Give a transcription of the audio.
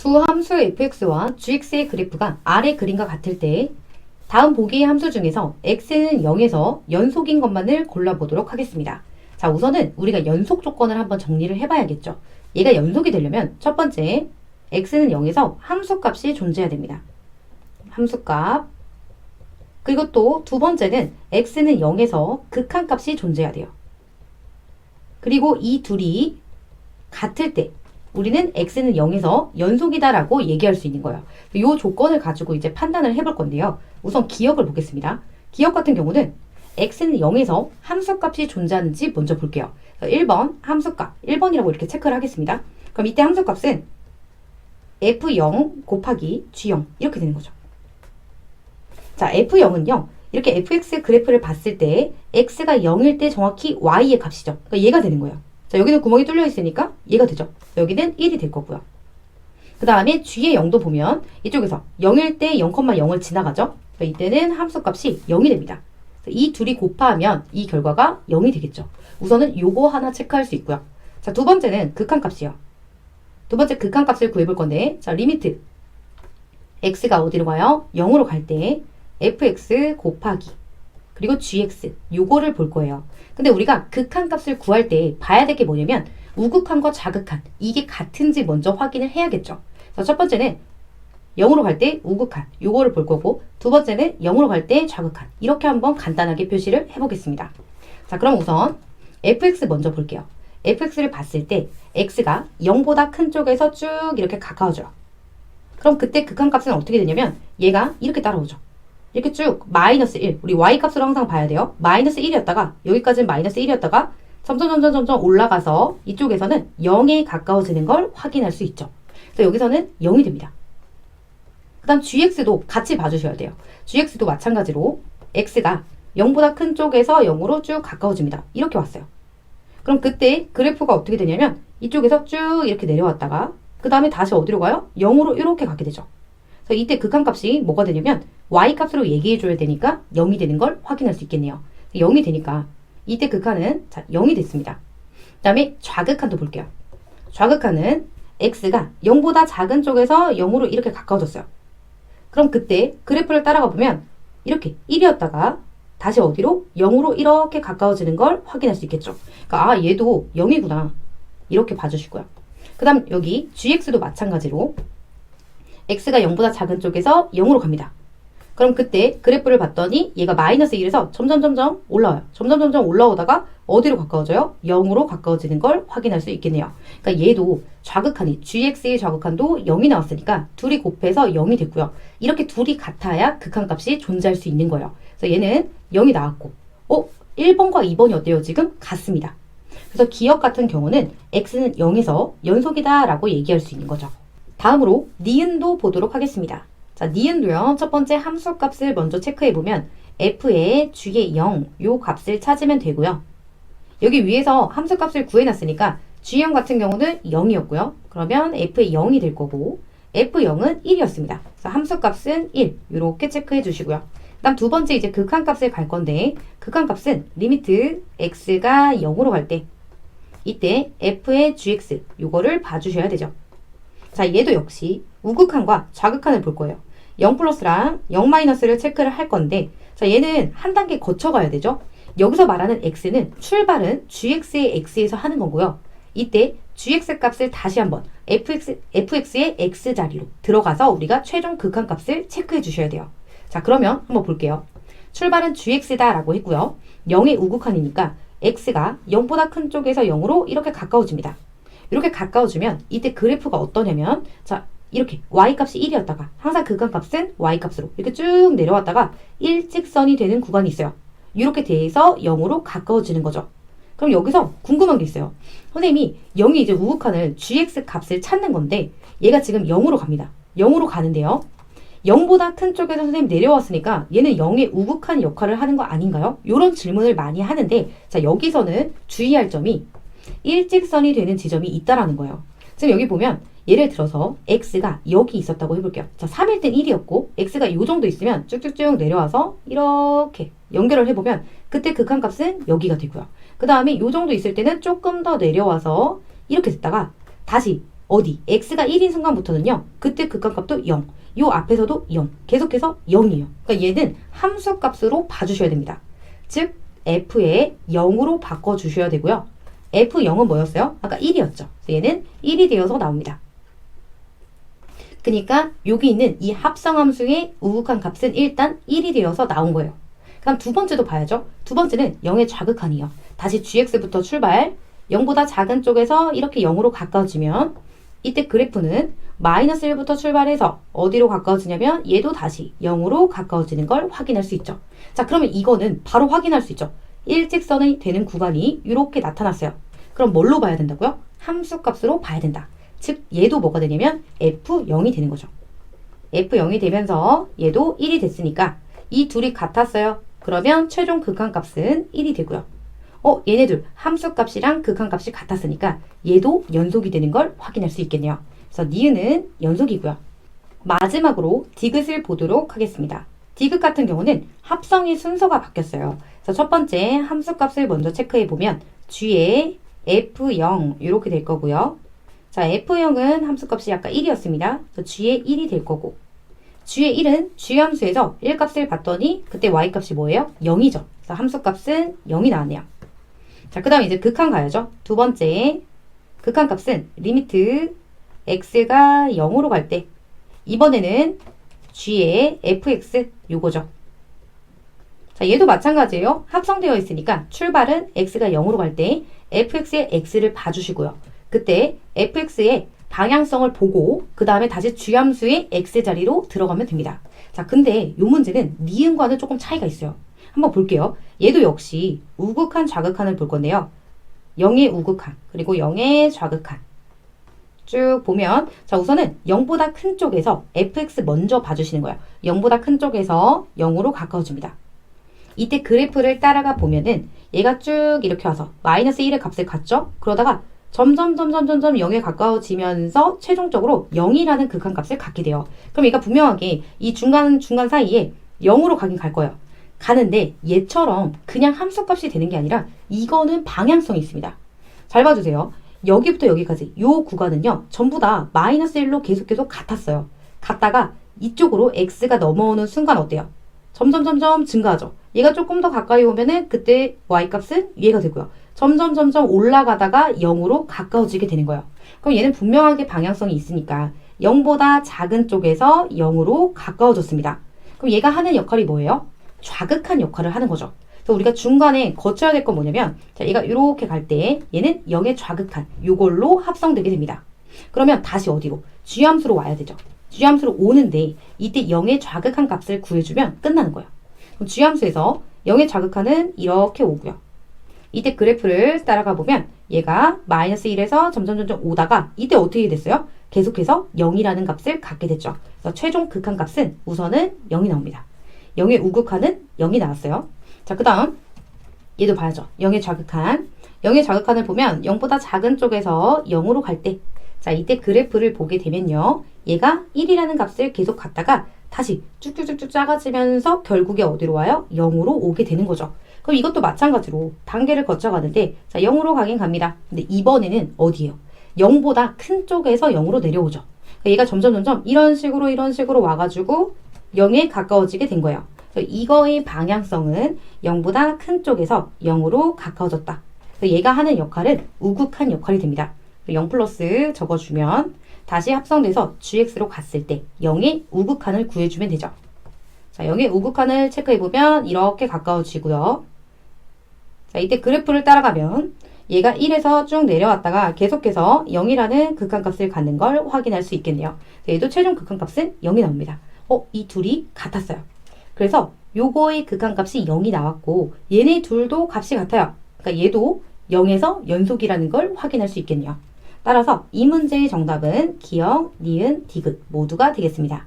두 함수 fx와 gx의 그래프가 아래 그림과 같을 때 다음 보기의 함수 중에서 x는 0에서 연속인 것만을 골라보도록 하겠습니다. 자, 우선은 우리가 연속 조건을 한번 정리를 해봐야겠죠. 얘가 연속이 되려면 첫 번째, x는 0에서 함수값이 존재해야 됩니다. 함수값. 그리고 또 두 번째는 x는 0에서 극한값이 존재해야 돼요. 그리고 이 둘이 같을 때 우리는 x는 0에서 연속이다라고 얘기할 수 있는 거예요. 이 조건을 가지고 이제 판단을 해볼 건데요. 우선 기억을 보겠습니다. 기억 같은 경우는 x는 0에서 함수값이 존재하는지 먼저 볼게요. 1번 함수값, 1번이라고 이렇게 체크를 하겠습니다. 그럼 이때 함수값은 f0 곱하기 g0 이렇게 되는 거죠. 자, f0은요. 이렇게 fx 그래프를 봤을 때 x가 0일 때 정확히 y의 값이죠. 그러니까 얘가 되는 거예요. 자, 여기는 구멍이 뚫려 있으니까 얘가 되죠. 여기는 1이 될 거고요. 그 다음에 g의 0도 보면 이쪽에서 0일 때 0,0을 지나가죠. 이때는 함수값이 0이 됩니다. 이 둘이 곱하면 이 결과가 0이 되겠죠. 우선은 요거 하나 체크할 수 있고요. 자, 두 번째는 극한값이요. 두 번째 극한값을 구해볼 건데, 자, 리미트 x가 어디로 가요? 0으로 갈 때 fx 곱하기 그리고 gx 요거를 볼 거예요. 근데 우리가 극한값을 구할 때 봐야 될 게 뭐냐면 우극한과 자극한 이게 같은지 먼저 확인을 해야겠죠. 자, 첫 번째는 0으로 갈 때 우극한 요거를 볼 거고 두 번째는 0으로 갈 때 좌극한 이렇게 한번 간단하게 표시를 해보겠습니다. 자, 그럼 우선 fx 먼저 볼게요. fx를 봤을 때 x가 0보다 큰 쪽에서 쭉 이렇게 가까워져요. 그럼 그때 극한값은 어떻게 되냐면 얘가 이렇게 따라오죠. 이렇게 쭉 마이너스 1 우리 y값으로 항상 봐야 돼요. 마이너스 1이었다가 여기까지는 마이너스 1이었다가 점점 올라가서 이쪽에서는 0에 가까워지는 걸 확인할 수 있죠. 그래서 여기서는 0이 됩니다. 그 다음 gx도 같이 봐주셔야 돼요. gx도 마찬가지로 x가 0보다 큰 쪽에서 0으로 쭉 가까워집니다. 이렇게 왔어요. 그럼 그때 그래프가 어떻게 되냐면 이쪽에서 쭉 이렇게 내려왔다가 그 다음에 다시 어디로 가요? 0으로 이렇게 가게 되죠. 그래서 이때 극한값이 뭐가 되냐면 y값으로 얘기해줘야 되니까 0이 되는 걸 확인할 수 있겠네요. 0이 되니까 이때 극한은 자 0이 됐습니다. 그 다음에 좌극한도 볼게요. 좌극한은 x가 0보다 작은 쪽에서 0으로 이렇게 가까워졌어요. 그럼 그때 그래프를 따라가 보면 이렇게 1이었다가 다시 어디로? 0으로 이렇게 가까워지는 걸 확인할 수 있겠죠. 그러니까 아 얘도 0이구나 이렇게 봐주시고요. 그 다음 여기 gx도 마찬가지로 x가 0보다 작은 쪽에서 0으로 갑니다. 그럼 그때 그래프를 봤더니 얘가 마이너스 1에서 점점 올라와요. 점점 올라오다가 어디로 가까워져요? 0으로 가까워지는 걸 확인할 수 있겠네요. 그러니까 얘도 좌극한이 gx의 좌극한도 0이 나왔으니까 둘이 곱해서 0이 됐고요. 이렇게 둘이 같아야 극한값이 존재할 수 있는 거예요. 그래서 얘는 0이 나왔고 1번과 2번이 어때요? 지금 같습니다. 그래서 기억 같은 경우는 x는 0에서 연속이다 라고 얘기할 수 있는 거죠. 다음으로 니은도 보도록 하겠습니다. 자, 니은도요. 첫 번째 함수값을 먼저 체크해보면 f의 g의 0 요 값을 찾으면 되고요. 여기 위에서 함수값을 구해놨으니까 g0 같은 경우는 0이었고요. 그러면 f의 0이 될 거고 f0은 1이었습니다. 그래서 함수값은 1 이렇게 체크해 주시고요. 그 다음 두 번째 이제 극한값을 갈 건데 극한값은 리미트 x가 0으로 갈 때 이때 f의 gx 요거를 봐주셔야 되죠. 자, 얘도 역시 우극한과 좌극한을 볼 거예요. 0 플러스랑 0 마이너스를 체크를 할 건데 자, 얘는 한 단계 거쳐가야 되죠. 여기서 말하는 x는 출발은 gx의 x에서 하는 거고요. 이때 gx 값을 다시 한번 fx의 x자리로 들어가서 우리가 최종 극한값을 체크해 주셔야 돼요. 자, 그러면 한번 볼게요. 출발은 gx다 라고 했고요. 0의 우극한이니까 x가 0보다 큰 쪽에서 0으로 이렇게 가까워집니다. 이렇게 가까워지면 이때 그래프가 어떠냐면 자, 이렇게 y값이 1이었다가 항상 극한값은 y값으로 이렇게 쭉 내려왔다가 일직선이 되는 구간이 있어요. 이렇게 돼서 0으로 가까워지는 거죠. 그럼 여기서 궁금한 게 있어요. 선생님이 0이 이제 우극한을 gx 값을 찾는 건데 얘가 지금 0으로 갑니다. 0으로 가는데요. 0보다 큰 쪽에서 선생님 내려왔으니까 얘는 0의 우극한 역할을 하는 거 아닌가요? 이런 질문을 많이 하는데 자, 여기서는 주의할 점이 일직선이 되는 지점이 있다라는 거예요. 지금 여기 보면 예를 들어서 x가 여기 있었다고 해볼게요. 자, 3일 땐 1이었고 x가 이 정도 있으면 쭉쭉쭉 내려와서 이렇게 연결을 해보면 그때 극한값은 여기가 되고요. 그 다음에 이 정도 있을 때는 조금 더 내려와서 이렇게 됐다가 다시 어디? x가 1인 순간부터는요. 그때 극한값도 0. 요 앞에서도 0. 계속해서 0이에요. 그러니까 얘는 함수값으로 봐주셔야 됩니다. 즉 f에 0으로 바꿔주셔야 되고요. f0은 뭐였어요? 아까 1이었죠. 얘는 1이 되어서 나옵니다. 그러니까 여기 있는 이 합성함수의 우극한 값은 일단 1이 되어서 나온 거예요. 그럼 두 번째도 봐야죠. 두 번째는 0의 좌극한이에요. 다시 gx부터 출발. 0보다 작은 쪽에서 이렇게 0으로 가까워지면 이때 그래프는 마이너스 1부터 출발해서 어디로 가까워지냐면 얘도 다시 0으로 가까워지는 걸 확인할 수 있죠. 자, 그러면 이거는 바로 확인할 수 있죠. 일직선이 되는 구간이 이렇게 나타났어요. 그럼 뭘로 봐야 된다고요? 함수값으로 봐야 된다. 즉 얘도 뭐가 되냐면 f0이 되는 거죠. f0이 되면서 얘도 1이 됐으니까 이 둘이 같았어요. 그러면 최종 극한값은 1이 되고요. 얘네들 함수값이랑 극한값이 같았으니까 얘도 연속이 되는 걸 확인할 수 있겠네요. 그래서 니은은 연속이고요. 마지막으로 디귿을 보도록 하겠습니다. 디귿 같은 경우는 합성의 순서가 바뀌었어요. 그래서 첫 번째 함수값을 먼저 체크해 보면 g의 f0 이렇게 될 거고요. 자, f0은 함수값이 아까 1이었습니다. 그래서 g의 1이 될 거고 g의 1은 g함수에서 1값을 봤더니 그때 y값이 뭐예요? 0이죠. 그래서 함수값은 0이 나왔네요. 자, 그 다음에 이제 극한 가야죠. 두 번째 극한값은 리미트 x가 0으로 갈 때 이번에는 g의 fx 요거죠. 자, 얘도 마찬가지예요. 합성되어 있으니까 출발은 x가 0으로 갈 때 fx의 x를 봐주시고요. 그때 fx의 방향성을 보고 그 다음에 다시 g함수의 x 자리로 들어가면 됩니다. 자, 근데 이 문제는 니은과는 조금 차이가 있어요. 한번 볼게요. 얘도 역시 우극한 좌극한을 볼 건데요. 0의 우극한 그리고 0의 좌극한 쭉 보면 자, 우선은 0보다 큰 쪽에서 fx 먼저 봐주시는 거예요. 0보다 큰 쪽에서 0으로 가까워집니다. 이때 그래프를 따라가 보면은 얘가 쭉 이렇게 와서 마이너스 1의 값을 갖죠? 그러다가 점점 0에 가까워지면서 최종적으로 0이라는 극한값을 갖게 돼요. 그럼 얘가 분명하게 이 중간 사이에 0으로 가긴 갈 거예요. 가는데 얘처럼 그냥 함수값이 되는 게 아니라 이거는 방향성이 있습니다. 잘 봐주세요. 여기부터 여기까지 이 구간은요. 전부 다 마이너스 1로 계속 같았어요. 갔다가 이쪽으로 x가 넘어오는 순간 어때요? 점점 증가하죠. 얘가 조금 더 가까이 오면은 그때 y값은 얘가 되고요. 점점 올라가다가 0으로 가까워지게 되는 거예요. 그럼 얘는 분명하게 방향성이 있으니까 0보다 작은 쪽에서 0으로 가까워졌습니다. 그럼 얘가 하는 역할이 뭐예요? 좌극한 역할을 하는 거죠. 그래서 우리가 중간에 거쳐야 될 건 뭐냐면 자, 얘가 이렇게 갈 때 얘는 0의 좌극한 요걸로 합성되게 됩니다. 그러면 다시 어디로? g함수로 와야 되죠. g함수로 오는데 이때 0의 좌극한 값을 구해주면 끝나는 거예요. 그럼 g함수에서 0의 좌극한은 이렇게 오고요. 이때 그래프를 따라가 보면 얘가 마이너스 1에서 점점 오다가 이때 어떻게 됐어요? 계속해서 0이라는 값을 갖게 됐죠. 그래서 최종 극한 값은 우선은 0이 나옵니다. 0의 우극한은 0이 나왔어요. 자, 그 다음 얘도 봐야죠. 0의 좌극한. 0의 좌극한을 보면 0보다 작은 쪽에서 0으로 갈 때 자, 이때 그래프를 보게 되면요. 얘가 1이라는 값을 계속 갖다가 다시 쭉쭉쭉쭉 작아지면서 결국에 어디로 와요? 0으로 오게 되는 거죠. 그럼 이것도 마찬가지로 단계를 거쳐가는데 자, 0으로 가긴 갑니다. 근데 이번에는 어디예요? 0보다 큰 쪽에서 0으로 내려오죠. 그러니까 얘가 점점 이런 식으로 와가지고 0에 가까워지게 된 거예요. 이거의 방향성은 0보다 큰 쪽에서 0으로 가까워졌다. 얘가 하는 역할은 우극한 역할이 됩니다. 0 플러스 적어주면 다시 합성돼서 gx로 갔을 때 0의 우극한을 구해주면 되죠. 자, 0의 우극한을 체크해보면 이렇게 가까워지고요. 자, 이때 그래프를 따라가면 얘가 1에서 쭉 내려왔다가 계속해서 0이라는 극한값을 갖는 걸 확인할 수 있겠네요. 얘도 최종 극한값은 0이 나옵니다. 이 둘이 같았어요. 그래서 요거의 극한값이 0이 나왔고 얘네 둘도 값이 같아요. 그러니까 얘도 0에서 연속이라는 걸 확인할 수 있겠네요. 따라서 이 문제의 정답은 기역, 니은, 디귿 모두가 되겠습니다.